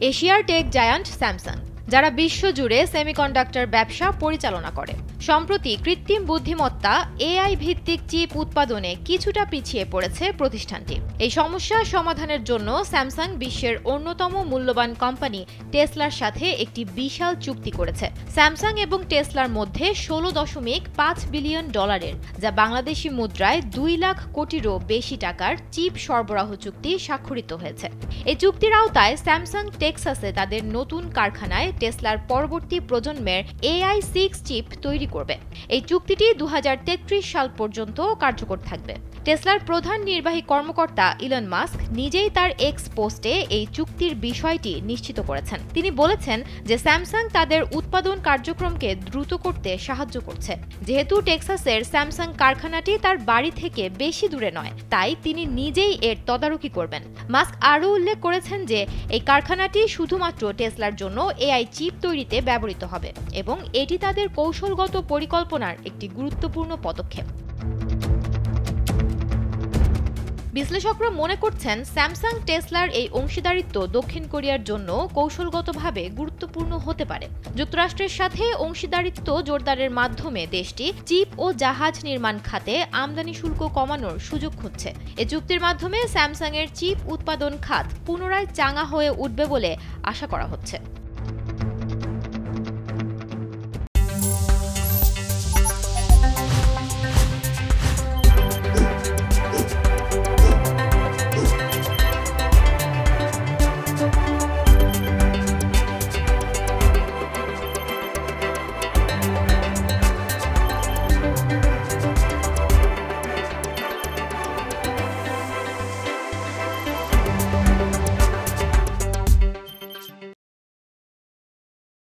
এশিয়ার tech giant Samsung, যারা বিশ্বজুড়ে সেমিকন্ডাক্টর ব্যবসা পরিচালনা করে, সম্প্রতি কৃত্রিম বুদ্ধিমত্তা এআই ভিত্তিক চিপ উৎপাদনে কিছুটা পিছিয়ে পড়েছে প্রতিষ্ঠানটি। এই সমস্যা সমাধানের জন্য স্যামসাং বিশ্বের অন্যতম মূল্যবান কোম্পানি টেসলার সাথে একটি বিশাল চুক্তি করেছে। স্যামসাং এবং টেসলার মধ্যে 16.5 বিলিয়ন ডলারের, যা বাংলাদেশি মুদ্রায় 2 লাখ কোটিরও বেশি টাকার চিপ সরবরাহ চুক্তি স্বাক্ষরিত হয়েছে। এই চুক্তির আওতায় স্যামসাং টেক্সাসে তাদের নতুন কারখানায় টেসলার পরবর্তী প্রজন্মের AI6 চিপ তৈরি করবে। এই চুক্তিটি 2033 সাল পর্যন্ত কার্যকর থাকবে। টেসলার প্রধান নির্বাহী কর্মকর্তা ইলন মাস্ক নিজেই তার এক্স পোস্টে এই চুক্তির বিষয়টি নিশ্চিত করেছেন। তিনি বলেছেন যে স্যামসাং তাদের উৎপাদন কার্যক্রমকে দ্রুত করতে সাহায্য করছে। যেহেতু টেক্সাসের স্যামসাং কারখানাটি তার বাড়ি থেকে বেশি দূরে নয়, তাই তিনি নিজেই এর তদারকি করবেন। মাস্ক আরও উল্লেখ করেছেন যে এই কারখানাটি শুধুমাত্র টেসলার জন্য AI চিপ তৈরিতে ব্যবহৃত হবে এবং এটি তাদের কৌশলগত পরিকল্পনার একটি গুরুত্বপূর্ণ পদক্ষেপ। বিশ্লেষকরা মনে করছেন স্যামসাং টেসলার এই অংশীদারিত্ব দক্ষিণ কোরিয়ার জন্য কৌশলগতভাবে গুরুত্বপূর্ণ হতে পারে। যুক্তরাষ্ট্রের সাথে অংশীদারিত্ব জোরদারের মাধ্যমে দেশটি চিপ ও জাহাজ নির্মাণ খাতে আমদানি শুল্ক কমানোর সুযোগ খুঁজছে। এ চুক্তির মাধ্যমে স্যামসাংয়ের চিপ উৎপাদন খাত পুনরায় চাঙা হয়ে উঠবে বলে আশা করা হচ্ছে।